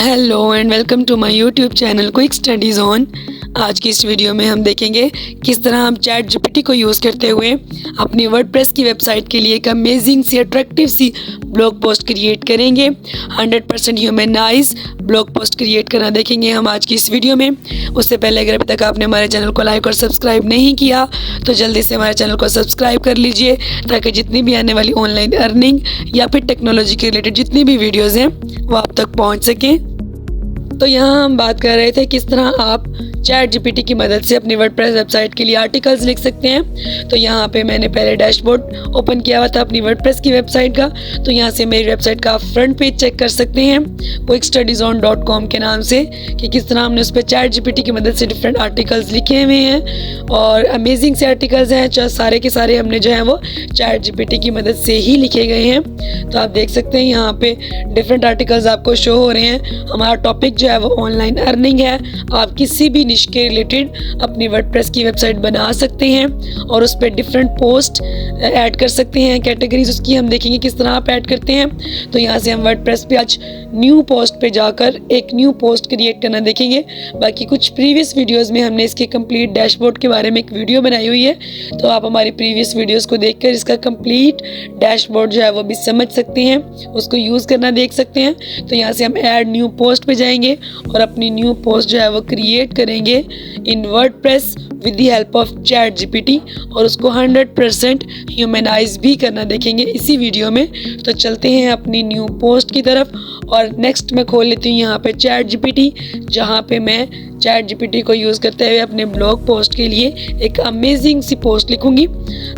Hello and welcome to my YouTube channel quick studies on. आज की इस video में हम देखेंगे किस तरह हम चैट जीपीटी को यूज़ करते हुए अपनी वर्डप्रेस की वेबसाइट के लिए एक अमेजिंग सी अट्रैक्टिव सी ब्लॉग पोस्ट क्रिएट करेंगे। 100% ह्यूमनाइज ब्लॉग पोस्ट क्रिएट करना देखेंगे हम आज की इस वीडियो में। उससे पहले अगर अभी तक आपने हमारे चैनल को लाइक और सब्सक्राइब नहीं किया तो जल्दी से हमारे चैनल को सब्सक्राइब कर लीजिए, ताकि जितनी भी आने वाली ऑनलाइन अर्निंग या फिर टेक्नोलॉजी के रिलेटेड जितनी भी वीडियोज़ हैं वो आप तक पहुँच सकें। तो यहाँ हम बात कर रहे थे किस तरह आप चैट जीपीटी की मदद से अपनी वर्डप्रेस वेबसाइट के लिए आर्टिकल्स लिख सकते हैं। तो यहाँ पे मैंने पहले डैशबोर्ड ओपन किया हुआ था अपनी वर्डप्रेस की वेबसाइट का। तो यहाँ से मेरी वेबसाइट का फ्रंट पेज चेक कर सकते हैं quickstudieson.com के नाम से, कि किस तरह हमने उस पर चैट जीपीटी की मदद से डिफरेंट आर्टिकल्स लिखे हुए हैं और अमेजिंग से आर्टिकल्स हैं। सारे के सारे हमने जो है वो चैट जीपीटी की मदद से ही लिखे गए हैं। तो आप देख सकते हैं यहाँ पे डिफरेंट आर्टिकल्स आपको शो हो रहे हैं। हमारा टॉपिक जो है वो ऑनलाइन अर्निंग है। आप किसी भी निश के रिलेटेड अपनी वर्डप्रेस की वेबसाइट बना सकते हैं और उस पर डिफरेंट पोस्ट ऐड कर सकते हैं। कैटेगरीज उसकी हम देखेंगे किस तरह आप ऐड करते हैं। तो यहाँ से हम वर्डप्रेस पे आज न्यू पोस्ट पे जाकर एक न्यू पोस्ट क्रिएट करना देखेंगे। बाकी कुछ प्रीवियस वीडियोस में हमने इसके कंप्लीट डैशबोर्ड के बारे में एक वीडियो बनाई हुई है, तो आप हमारी प्रीवियस वीडियोस को देखकर इसका कंप्लीट डैशबोर्ड जो है वो भी समझ सकते हैं, उसको यूज़ करना देख सकते हैं। तो यहाँ से हम ऐड न्यू पोस्ट पे जाएंगे और अपनी न्यू पोस्ट जो है वो क्रिएट करेंगे इन WordPress with the help of chat GPT और उसको 100% ह्यूमनाइज भी करना देखेंगे इसी वीडियो में। तो चलते हैं अपनी न्यू पोस्ट की तरफ और नेक्स्ट मैं खोल लेती हूँ यहाँ पे चैट जीपीटी, जहाँ पे मैं चैट जीपीटी को यूज़ करते हुए अपने ब्लॉग पोस्ट के लिए एक अमेजिंग सी पोस्ट लिखूंगी।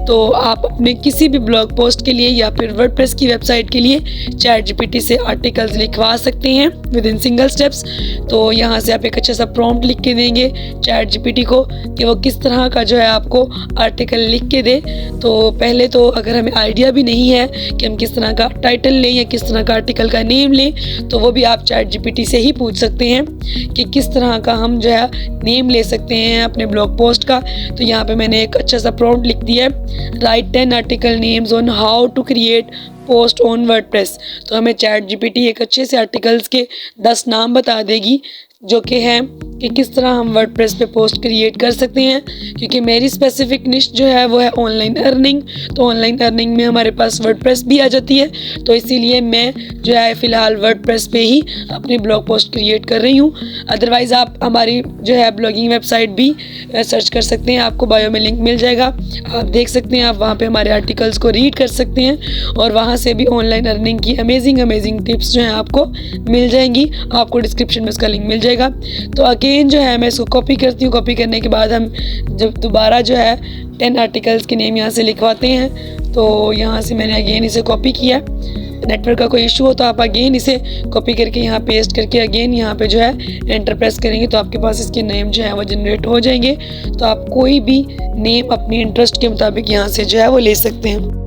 तो आप अपने किसी भी ब्लॉग पोस्ट के लिए या फिर वर्डप्रेस की वेबसाइट के लिए चैट जीपीटी से आर्टिकल्स लिखवा सकते हैं विद इन सिंगल स्टेप्स। तो यहाँ से आप एक अच्छा सा प्रॉम्प्ट लिख के देंगे चैट जीपीटी को कि वो किस तरह का जो है आपको आर्टिकल लिख के दे। तो पहले तो अगर हमें आइडिया भी नहीं है कि हम किस तरह का टाइटल लें या किस तरह का आर्टिकल का नेम लें, तो वो भी आप चैट जीपीटी से ही पूछ सकते हैं कि किस तरह का हम जो है नेम ले सकते हैं अपने ब्लॉग पोस्ट का। तो यहाँ पे मैंने एक अच्छा सा प्रॉम्प्ट लिख दिया है, write 10 article names on how to create post on WordPress. तो हमें चैट जीपीटी एक अच्छे से आर्टिकल्स के 10 नाम बता देगी जो कि हैं कि किस तरह हम वर्डप्रेस पे पोस्ट क्रिएट कर सकते हैं। क्योंकि मेरी स्पेसिफिक निश जो है वो है ऑनलाइन अर्निंग, तो ऑनलाइन अर्निंग में हमारे पास वर्डप्रेस भी आ जाती है। तो इसीलिए मैं जो है फ़िलहाल वर्डप्रेस पे ही अपनी ब्लॉग पोस्ट क्रिएट कर रही हूँ। अदरवाइज़ आप हमारी जो है ब्लॉगिंग वेबसाइट भी सर्च कर सकते हैं, आपको बायो में लिंक मिल जाएगा, आप देख सकते हैं। आप वहाँ पर हमारे आर्टिकल्स को रीड कर सकते हैं और वहाँ से भी ऑनलाइन अर्निंग की अमेजिंग टिप्स जो हैं आपको मिल जाएंगी। आपको डिस्क्रिप्शन में उसका लिंक मिल जाएगा। तो अगेन जो है मैं इसको कॉपी करती हूँ। कॉपी करने के बाद हम जब दोबारा जो है 10 आर्टिकल्स के नेम यहाँ से लिखवाते हैं। तो यहाँ से मैंने अगेन इसे कॉपी किया। नेटवर्क का कोई इशू हो तो आप अगेन इसे कॉपी करके यहाँ पेस्ट करके अगेन यहाँ पे जो है एंटर प्रेस करेंगे तो आपके पास इसके नेम जो है वो जनरेट हो जाएंगे। तो आप कोई भी नेम अपनी इंटरेस्ट के मुताबिक यहाँ से जो है वो ले सकते हैं।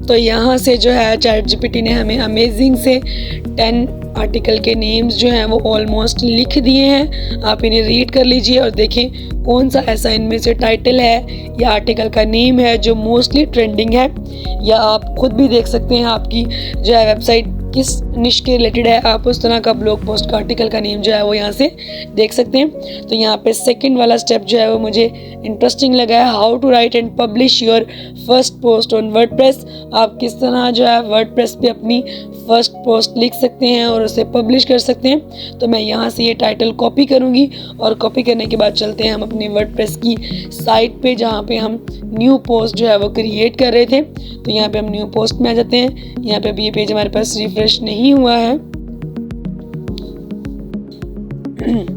तो यहाँ से जो है चैट जीपीटी ने हमें अमेजिंग से 10 आर्टिकल के नेम्स जो हैं वो ऑलमोस्ट लिख दिए हैं। आप इन्हें रीड कर लीजिए और देखें कौन सा ऐसा इनमें से टाइटल है या आर्टिकल का नेम है जो मोस्टली ट्रेंडिंग है, या आप खुद भी देख सकते हैं आपकी जो है वेबसाइट किस निश के रिलेटेड है, आप उस तरह का ब्लॉग पोस्ट का आर्टिकल का नेम जो है वो यहाँ से देख सकते हैं। तो यहाँ पे सेकंड वाला स्टेप जो है वो मुझे इंटरेस्टिंग लगा है, how to write and publish your first post on WordPress. आप किस तरह जो है वर्डप्रेस पे अपनी फर्स्ट पोस्ट लिख सकते हैं और उसे पब्लिश कर सकते हैं। तो मैं यहाँ से ये टाइटल कॉपी करूँगी और कॉपी करने के बाद चलते हैं हम अपनी वर्डप्रेस की साइट पे, जहाँ पे हम न्यू पोस्ट जो है वो क्रिएट कर रहे थे। तो यहाँ पे हम न्यू पोस्ट में आ जाते हैं। यहाँ पे अभी ये पेज हमारे पास रिफ्रेश नहीं हुआ है।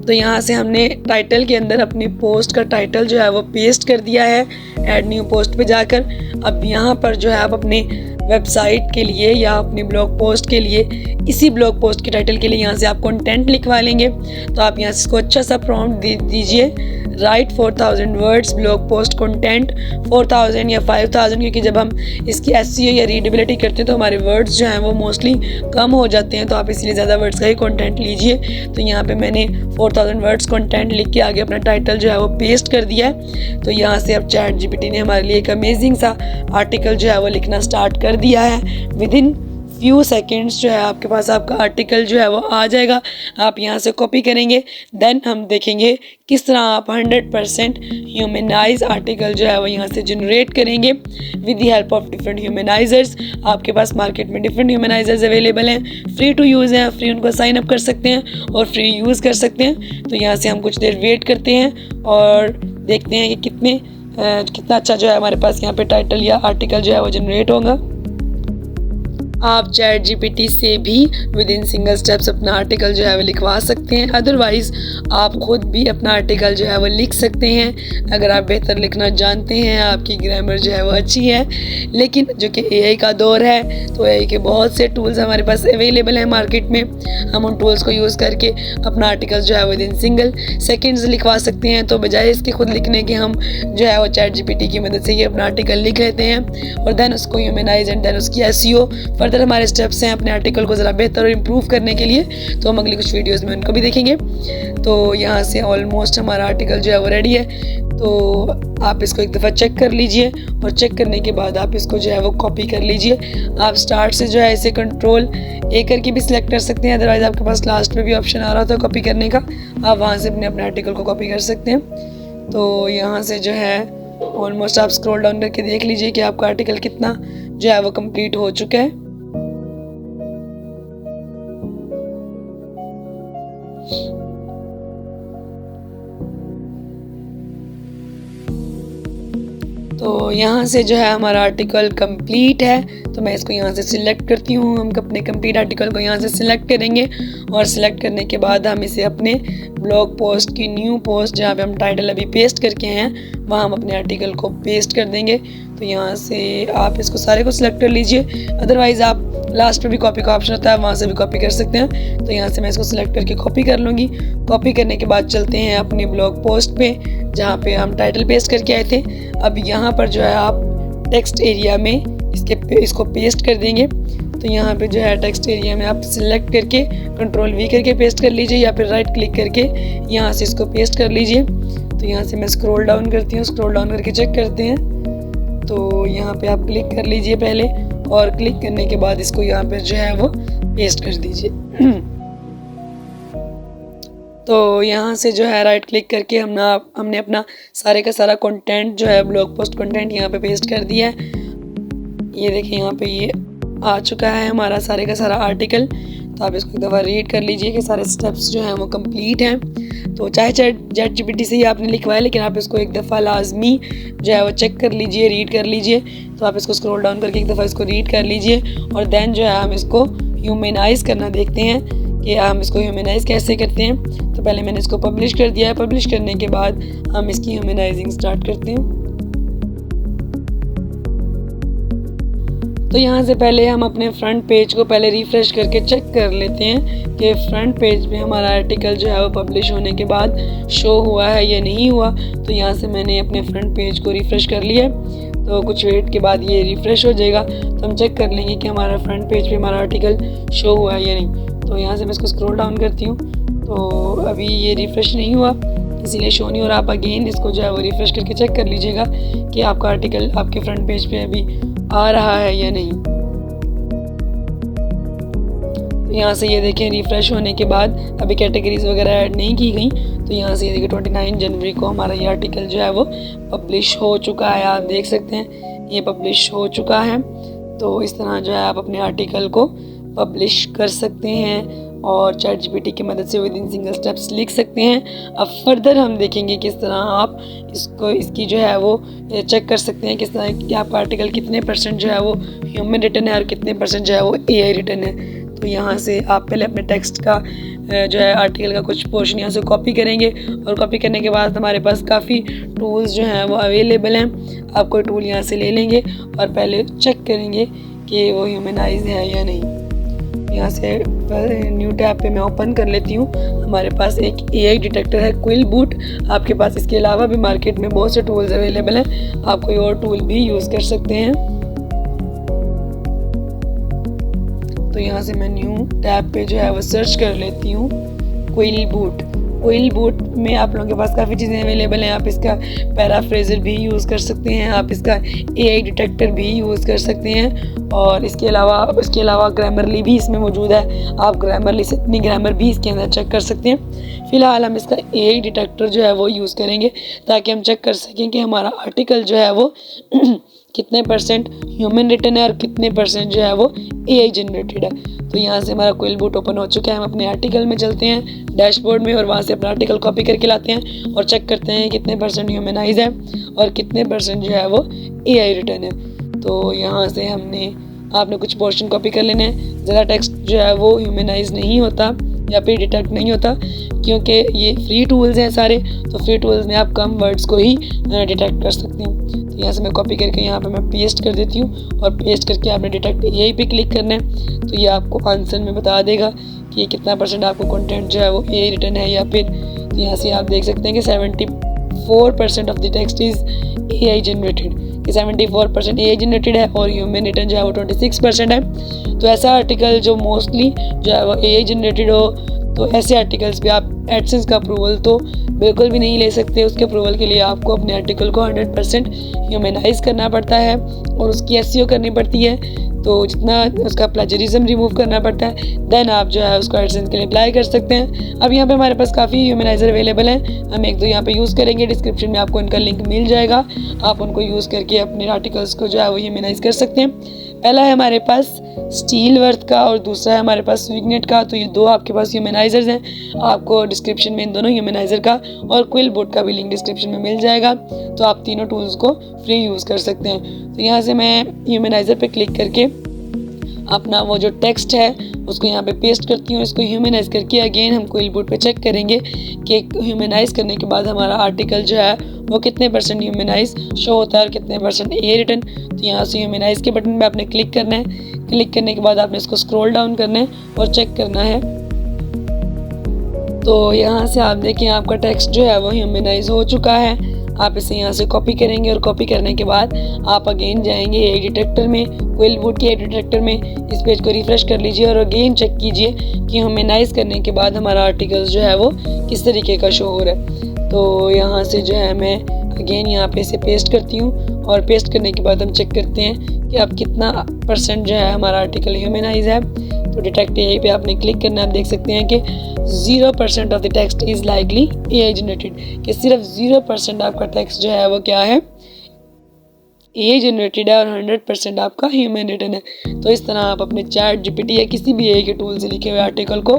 तो यहाँ से हमने टाइटल के अंदर अपनी पोस्ट का टाइटल जो है वो पेस्ट कर दिया है ऐड न्यू पोस्ट पे जाकर। अब यहाँ पर जो है आप अपने वेबसाइट के लिए या अपनी ब्लॉग पोस्ट के लिए इसी ब्लॉग पोस्ट के टाइटल के लिए यहाँ से आप कंटेंट लिखवा लेंगे। तो आप यहाँ से इसको अच्छा सा प्रॉम्प्ट दे दीजिए, right 4000 words blog post content 4000 या 5000, क्योंकि जब हम इसकी एसईओ या रीडेबिलिटी करते हैं तो हमारे वर्ड्स जो हैं वो मोस्टली कम हो जाते हैं। तो आप इसलिए ज़्यादा वर्ड्स का ही कंटेंट लीजिए। तो यहाँ पे मैंने 4000 वर्ड्स कंटेंट लिख के आगे अपना टाइटल जो है वो पेस्ट कर दिया है। तो यहाँ से अब चैट जीपीटी ने हमारे लिए एक अमेजिंग सा आर्टिकल जो है वो लिखना स्टार्ट कर दिया है। विद इन फ्यू सेकंड्स जो है आपके पास आपका आर्टिकल जो है वो आ जाएगा। आप यहाँ से कॉपी करेंगे, देन हम देखेंगे किस तरह आप 100% ह्यूमनाइज आर्टिकल जो है वो यहाँ से जनरेट करेंगे with the help of different humanizers. आपके पास मार्केट में डिफरेंट ह्यूमनाइजर्स अवेलेबल हैं, फ्री टू यूज़ हैं, फ्री उनको साइन अप कर सकते हैं और फ्री यूज़ कर सकते हैं। तो यहाँ से हम कुछ देर वेट करते हैं और देखते हैं कि कितना अच्छा जो है हमारे पास यहाँ पे टाइटल या आर्टिकल जो है वो जनरेट होगा। आप चैट जीपीटी से भी विद इन सिंगल स्टेप्स अपना आर्टिकल जो है वो लिखवा सकते हैं। अदरवाइज़ आप खुद भी अपना आर्टिकल जो है वो लिख सकते हैं अगर आप बेहतर लिखना जानते हैं, आपकी ग्रामर जो है वो अच्छी है। लेकिन जो कि एआई का दौर है, तो एआई के बहुत से टूल्स हमारे पास अवेलेबल हैं मार्केट में। हम उन टूल्स को यूज़ करके अपना आर्टिकल जो है विद इन सिंगल सेकेंड्स लिखवा सकते हैं। तो बजाय इसके खुद लिखने के हम जो है वो चैट जीपीटी की मदद से ही अपना आर्टिकल लिख लेते हैं और देन उसको ह्यूमनाइज एंड देन उसकी एसईओ फर्दर हमारे स्टेप्स हैं अपने आर्टिकल को ज़रा बेहतर और इम्प्रूव करने के लिए। तो हम अगली कुछ वीडियोस में उनको भी देखेंगे। तो यहाँ से ऑलमोस्ट हमारा आर्टिकल जो है वो रेडी है। तो आप इसको एक दफ़ा चेक कर लीजिए और चेक करने के बाद आप इसको जो है वो कॉपी कर लीजिए। आप स्टार्ट से जो है इसे कंट्रोल ए करके भी सिलेक्ट कर सकते हैं, अदरवाइज़ आपके पास लास्ट में भी ऑप्शन आ रहा था कॉपी करने का, आप वहाँ से अपने आर्टिकल को कॉपी कर सकते हैं। तो यहाँ से जो है ऑलमोस्ट आप स्क्रॉल डाउन करके देख लीजिए कि आपका आर्टिकल कितना जो है वो कंप्लीट हो चुका है। तो यहाँ से जो है हमारा आर्टिकल कंप्लीट है। तो मैं इसको यहाँ से सिलेक्ट करती हूँ। हम अपने कंप्लीट आर्टिकल को यहाँ से सिलेक्ट करेंगे और सिलेक्ट करने के बाद हम इसे अपने ब्लॉग पोस्ट की न्यू पोस्ट जहाँ पे हम टाइटल अभी पेस्ट करके हैं वहाँ हम अपने आर्टिकल को पेस्ट कर देंगे। तो यहाँ से आप इसको सारे को सिलेक्ट कर लीजिए, अदरवाइज़ आप लास्ट में भी कॉपी का ऑप्शन होता है, वहाँ से भी कॉपी कर सकते हैं। तो यहाँ से मैं इसको सिलेक्ट करके कॉपी कर लूँगी। कॉपी करने के बाद चलते हैं अपनी ब्लॉग पोस्ट पे जहाँ पे हम टाइटल पेस्ट करके आए थे। अब यहाँ पर जो है आप टेक्स्ट एरिया में इसको पेस्ट कर देंगे। तो यहाँ पे जो है टेक्स्ट एरिया में आप सिलेक्ट करके कंट्रोल वी करके पेस्ट कर लीजिए या फिर राइट क्लिक करके यहाँ से इसको पेस्ट कर लीजिए। तो यहाँ से मैं स्क्रॉल डाउन करती हूँ, स्क्रॉल डाउन करके चेक करते हैं। तो यहाँ पे आप क्लिक कर लीजिए पहले और क्लिक करने के बाद इसको यहाँ पर जो है वो पेस्ट कर दीजिए। तो यहाँ से जो है राइट क्लिक करके हमने अपना सारे का सारा कंटेंट जो है ब्लॉग पोस्ट कंटेंट यहाँ पे पेस्ट कर दिया है। ये देखिए यहाँ पे ये आ चुका है हमारा सारे का सारा आर्टिकल। तो आप इसको एक दफ़ा रीड कर लीजिए कि सारे स्टेप्स जो हैं वो कंप्लीट हैं। तो चाहे चैट जीपीटी से ही आपने लिखवाया, लेकिन आप इसको एक दफ़ा लाजमी जो है वो चेक कर लीजिए, रीड कर लीजिए। तो आप इसको स्क्रॉल डाउन करके एक दफ़ा इसको रीड कर लीजिए और देन जो है हम इसको ह्यूमनाइज करना देखते हैं कि हम इसको ह्यूमनाइज कैसे करते हैं। तो पहले मैंने इसको पब्लिश कर दिया है। पब्लिश करने के बाद हम इसकी ह्यूमनाइजिंग स्टार्ट करते हैं। तो यहाँ से पहले हम अपने फ्रंट पेज को पहले रिफ़्रेश करके चेक कर लेते हैं कि फ्रंट पेज पे हमारा आर्टिकल जो है वो पब्लिश होने के बाद शो हुआ है या नहीं हुआ। तो यहाँ से मैंने अपने फ्रंट पेज को रिफ़्रेश कर लिया। तो कुछ वेट के बाद ये रिफ़्रेश हो जाएगा, तो हम चेक कर लेंगे कि हमारा फ्रंट पेज पे हमारा आर्टिकल शो हुआ है या नहीं। तो यहाँ से मैं इसको स्क्रॉल डाउन करती हूँ। तो अभी ये रिफ़्रेश नहीं हुआ, इसीलिए शो नहीं हो रहा। आप अगेन इसको जो है वो रिफ़्रेश करके चेक कर लीजिएगा कि आपका आर्टिकल आपके फ्रंट पेज पे अभी आ रहा है या नहीं। तो यहाँ से ये देखें रिफ़्रेश होने के बाद अभी कैटेगरीज वगैरह ऐड नहीं की गई। तो यहाँ से ये देखिए 29 जनवरी को हमारा ये आर्टिकल जो है वो पब्लिश हो चुका है। आप देख सकते हैं ये पब्लिश हो चुका है। तो इस तरह जो है आप अपने आर्टिकल को पब्लिश कर सकते हैं और चैट जीपीटी की मदद से विद इन सिंगल स्टेप्स लिख सकते हैं। अब फर्दर हम देखेंगे किस तरह आप इसकी जो है वो चेक कर सकते हैं किस तरह कि आपका आर्टिकल कितने % जो है वो ह्यूमन रिटन है और कितने % जो है वो एआई रिटन है। तो यहाँ से आप पहले अपने टेक्स्ट का जो है आर्टिकल का कुछ पोर्शन यहाँ से कॉपी करेंगे और कॉपी करने के बाद हमारे पास काफ़ी टूल्स जो हैं वो अवेलेबल हैं। आप कोई टूल यहाँ से ले लेंगे और पहले चेक करेंगे कि वो ह्यूमनाइज है या नहीं। यहाँ से न्यू टैब पे मैं ओपन कर लेती हूँ। हमारे पास एक एआई डिटेक्टर है क्विल बूट। आपके पास इसके अलावा भी मार्केट में बहुत से टूल्स अवेलेबल हैं, आप कोई और टूल भी यूज़ कर सकते हैं। तो यहाँ से मैं न्यू टैब पे जो है वो सर्च कर लेती हूँ क्विल बूट। क्विल बूट में आप लोगों के पास काफ़ी चीज़ें अवेलेबल हैं। आप इसका पैराफ्रेजर भी यूज़ कर सकते हैं, आप इसका AI डिटेक्टर भी यूज़ कर सकते हैं, और इसके अलावा ग्रामरली भी इसमें मौजूद है। आप ग्रामरली से अपनी ग्रामर भी इसके अंदर चेक कर सकते हैं। फ़िलहाल हम इसका AI डिटेक्टर जो है वो यूज़ करेंगे ताकि हम चेक कर सकें कि हमारा आर्टिकल जो है वो कितने % ह्यूमन रिटन है और कितने % जो है वो AI जनरेटेड है। तो यहाँ से हमारा क्विल बूट ओपन हो चुका है। हम अपने आर्टिकल में चलते हैं डैशबोर्ड में और वहाँ से अपना आर्टिकल कॉपी करके लाते हैं और चेक करते हैं कितने % ह्यूमनाइज है और कितने % जो है वो AI रिटन है। तो यहाँ से आपने कुछ पोर्शन कॉपी कर लेने हैं। ज़्यादा टेक्स्ट जो है वो ह्यूमनाइज नहीं होता या फिर डिटेक्ट नहीं होता, क्योंकि ये फ्री टूल्स हैं सारे, तो फ्री टूल्स में आप कम वर्ड्स को ही डिटेक्ट कर सकते हैं। तो यहाँ से मैं कॉपी करके यहाँ पे मैं पेस्ट कर देती हूँ और पेस्ट करके आपने डिटेक्ट AI पे क्लिक करना है। तो ये आपको आंसर में बता देगा कि ये कितना % आपको कंटेंट जो है वो AI रिटर्न है या फिर। तो यहाँ से आप देख सकते हैं कि 74% of the text is AI generated, कि 74% AI जनरेटेड है और ह्यूमन रिटर्न जो है वो 26% है। तो ऐसा आर्टिकल जो मोस्टली जो है वो AI जनरेटेड हो, तो ऐसे आर्टिकल्स पे आप एडसेंस का अप्रूवल तो बिल्कुल भी नहीं ले सकते। उसके अप्रूवल के लिए आपको अपने आर्टिकल को 100% ह्यूमनाइज करना पड़ता है और उसकी SEO करनी पड़ती है, तो जितना उसका प्लेजरिज्म रिमूव करना पड़ता है, देन आप जो है उसको एडसेंस के लिए अप्लाई कर सकते हैं। अब यहाँ पे हमारे पास काफ़ी ह्यूमनाइजर अवेलेबल हैं, हम एक दो यहाँ पे यूज़ करेंगे। डिस्क्रिप्शन में आपको इनका लिंक मिल जाएगा, आप उनको यूज़ करके अपने आर्टिकल्स को जो है वो ह्यूमनाइज कर सकते हैं। पहला है हमारे पास स्टीलवर्थ का और दूसरा है हमारे पास स्विगनेट का। तो ये दो आपके पास ह्यूमनाइजर्स हैं। आपको डिस्क्रिप्शन में इन दोनों ह्यूमनाइजर का और क्विल बूट का भी लिंक डिस्क्रिप्शन में मिल जाएगा, तो आप तीनों टूल्स को फ्री यूज़ कर सकते हैं। तो यहाँ से मैं ह्यूमनाइजर पे क्लिक करके अपना वो जो टेक्स्ट है उसको यहाँ पे पेस्ट करती हूँ। इसको ह्यूमनाइज करके अगेन हम क्विल बूट पे चेक करेंगे कि ह्यूमनाइज करने के बाद हमारा आर्टिकल जो है वो कितने % ह्यूमनाइज शो होता है और कितने % AI रिटर्न। तो यहाँ से ह्यूमनाइज के बटन पे आपने क्लिक करना है। क्लिक करने के बाद आपने इसको स्क्रॉल डाउन करना है और चेक करना है। तो यहाँ से आप देखें आपका टेक्स्ट जो है वो ह्यूमनाइज हो चुका है। आप इसे यहाँ से कॉपी करेंगे और कॉपी करने के बाद आप अगेन जाएंगे AI डिटेक्टर में, क्विल बूट के AI डिटेक्टर में। इस पेज को रिफ्रेश कर लीजिए और अगेन चेक कीजिए कि ह्यूमनाइज करने के बाद हमारा आर्टिकल जो है वो किस तरीके का शो हो रहा है। तो यहाँ से जो है मैं अगेन यहाँ पे इसे पेस्ट करती हूँ और पेस्ट करने के बाद हम चेक करते हैं कि अब कितना % जो है हमारा आर्टिकल ह्यूमनाइज है। तो डिटेक्ट AI पे आपने क्लिक करना है। आप देख सकते हैं कि 0% of the text is likely AI generated, कि सिर्फ 0% आपका टेक्स्ट जो है वो क्या है AI जनरेटेड है और 100% आपका ह्यूमन रिटन है। तो इस तरह आप अपने चैट GPT या किसी भी AI के टूल से लिखे हुए आर्टिकल को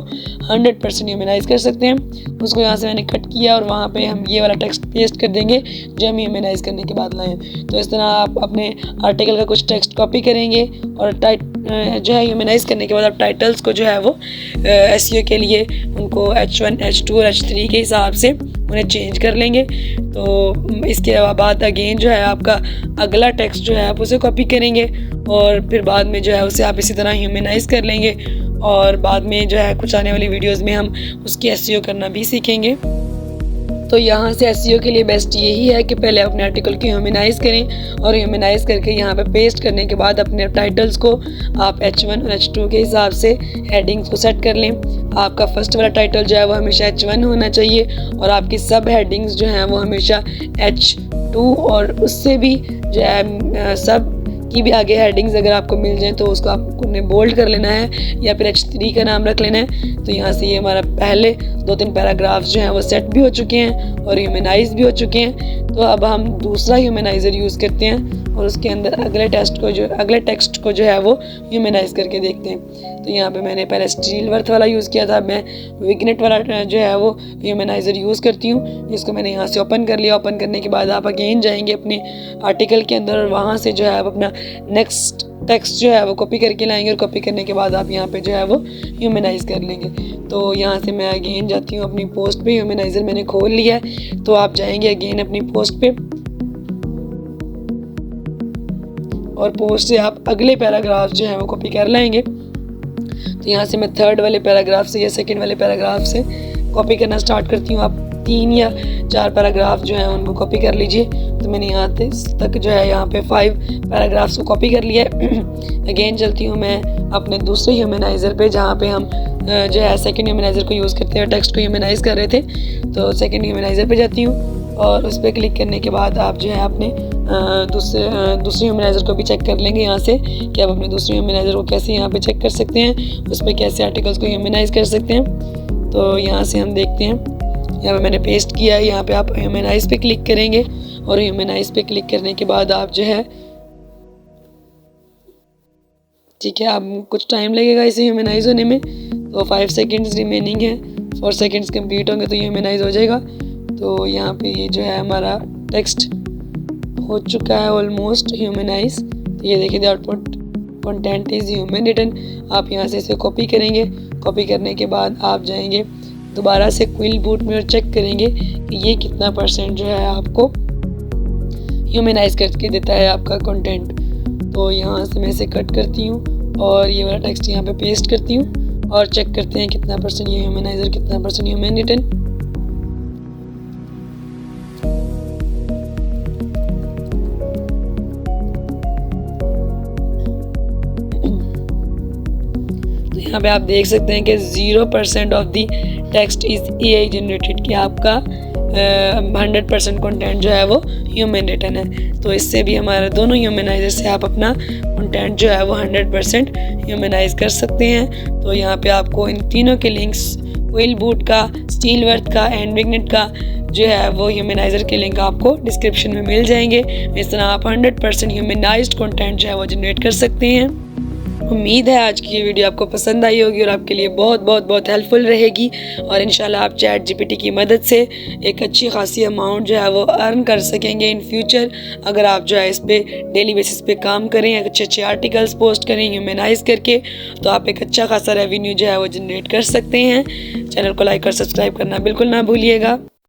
100% ह्यूमनाइज कर सकते हैं। उसको यहाँ से मैंने कट किया और वहाँ पे हम ये वाला टेक्स्ट पेस्ट कर देंगे जो हम ह्यूमनाइज करने के बाद लाएँ। तो इस तरह आप अपने आर्टिकल का कुछ टेक्स्ट कॉपी करेंगे और जो है ह्यूमनाइज करने के बाद आप टाइटल्स को जो है वो SEO के लिए उनको H1, H2 और H3 के हिसाब से उन्हें चेंज कर लेंगे। तो इसके बाद अगेन जो है आपका अगला टेक्स्ट जो है आप उसे कॉपी करेंगे और फिर बाद में जो है उसे आप इसी तरह ह्यूमनाइज कर लेंगे और बाद में जो है कुछ आने वाली वीडियोस में हम उसकी SEO करना भी सीखेंगे। तो यहाँ से SEO के लिए बेस्ट यही है कि पहले अपने आर्टिकल को ह्यूमनाइज करें और ह्यूमनाइज करके यहाँ पे पेस्ट करने के बाद अपने टाइटल्स को आप H1 और H2 के हिसाब से हेडिंग्स को सेट कर लें। आपका फर्स्ट वाला टाइटल जो है वो हमेशा H1 होना चाहिए और आपकी सब हेडिंग्स जो हैं वो हमेशा H2 और उससे भी जो है सब की भी आगे हेडिंग्स अगर आपको मिल जाए तो उसको आपको उन्हें बोल्ड कर लेना है या फिर H3 का नाम रख लेना है। तो यहाँ से ये हमारा पहले 2-3 पैराग्राफ्स जो हैं वो सेट भी हो चुके हैं और ह्यूमनाइज भी हो चुके हैं। तो अब हम दूसरा ह्यूमनाइज़र यूज़ करते हैं और उसके अंदर अगले टेक्स्ट को जो है वो ह्यूमनाइज करके देखते हैं। तो यहाँ पे मैंने पहले स्टीलवर्थ वाला यूज़ किया था, मैं विगनेट वाला जो है वो ह्यूमनाइज़र यूज़ करती हूँ। इसको मैंने यहाँ से ओपन कर लिया। ओपन करने के बाद आप अगेन जाएंगे अपने आर्टिकल के अंदर और वहाँ से जो है आप अपना नेक्स्ट टेक्स्ट जो है वो कॉपी करके लाएंगे और कॉपी करने के बाद आप यहाँ पे जो है वो ह्यूमनाइज कर लेंगे। तो यहाँ से मैं अगेन जाती हूँ अपनी पोस्ट पे, ह्यूमनाइज़र मैंने खोल लिया है। तो आप जाएंगे अगेन अपनी पोस्ट पे और पोस्ट से आप अगले पैराग्राफ जो है वो कॉपी कर लाएंगे। तो यहाँ से मैं थर्ड वाले पैराग्राफ से या सेकंड वाले पैराग्राफ से कॉपी करना स्टार्ट करती हूँ। आप 3 या 4 पैराग्राफ जो है उनको कॉपी कर लीजिए। तो मैंने यहाँ तक जो है यहाँ पे 5 पैराग्राफ्स को कॉपी कर लिया है। अगेन चलती हूँ मैं अपने दूसरे ह्यूमनाइज़र पे, जहाँ पे हम जो है सेकंड ह्यूमनाइज़र को यूज़ करते हैं, टेक्स्ट को ह्यूमनाइज़ कर रहे थे। तो सेकंड ह्यूमनाइज़र पे जाती हूँ और उस पर क्लिक करने के बाद आप जो है अपने दूसरे ह्यूमनाइज़र को भी चेक कर लेंगे यहाँ से कि आप अपने दूसरे ह्यूमनाइज़र को कैसे यहाँ पे चेक कर सकते हैं, उस पर कैसे आर्टिकल्स को ह्यूमनाइज़ कर सकते हैं। तो यहाँ से हम देखते हैं, यहाँ पे मैंने पेस्ट किया है। यहाँ पे आप ह्यूमनाइज़ पे क्लिक करेंगे और ह्यूमनाइज़ पे क्लिक करने के बाद आप जो है, ठीक है, अब कुछ टाइम लगेगा इसे ह्यूमनाइज़ होने में। तो 5 सेकेंड्स रिमेनिंग है, 4 सेकेंड्स कंप्लीट होंगे तो ये ह्यूमनाइज़ हो जाएगा। तो यहाँ पे ये जो है हमारा टेक्स्ट हो चुका है ऑलमोस्ट ह्यूमनाइज। तो ये देखिए, the output content is human written. आप यहाँ से इसे कॉपी करेंगे। कॉपी करने के बाद आप जाएंगे दोबारा से क्विल बूट में और चेक करेंगे कि ये कितना % जो है आपको ह्यूमनाइज करके देता है आपका कंटेंट। तो यहाँ से मैं इसे कट करती हूँ और ये वाला टेक्स्ट यहाँ पे पेस्ट करती हूँ और चेक करते हैं कितना % ये ह्यूमनाइजर, कितना % ह्यूमन रिटन। यहाँ पे आप देख सकते हैं कि 0% of the text is AI generated, कि आपका 100% कंटेंट जो है वो ह्यूमन रिटन है। तो इससे भी हमारे दोनों ह्यूमनाइजर से आप अपना कंटेंट जो है वो 100% ह्यूमनाइज कर सकते हैं। तो यहाँ पे आपको इन तीनों के लिंक्स, क्विल बूट का, स्टीलवर्थ का एंड विग्नेट का जो है वो ह्यूमनाइजर के लिंक आपको डिस्क्रिप्शन में मिल जाएंगे। इस तरह आप 100% ह्यूमनाइज्ड कंटेंट जो है वो जनरेट कर सकते हैं। उम्मीद है आज की ये वीडियो आपको पसंद आई होगी और आपके लिए बहुत बहुत बहुत हेल्पफुल रहेगी और इंशाल्लाह आप चैट GPT की मदद से एक अच्छी खासी अमाउंट जो है वो अर्न कर सकेंगे इन फ्यूचर, अगर आप जो है इस पर डेली बेसिस पे काम करें, अच्छे अच्छे आर्टिकल्स पोस्ट करें ह्यूमनाइज करके, तो आप एक अच्छा खासा रेवेन्यू जो है वो जनरेट कर सकते हैं। चैनल को लाइक और सब्सक्राइब करना बिल्कुल ना भूलिएगा।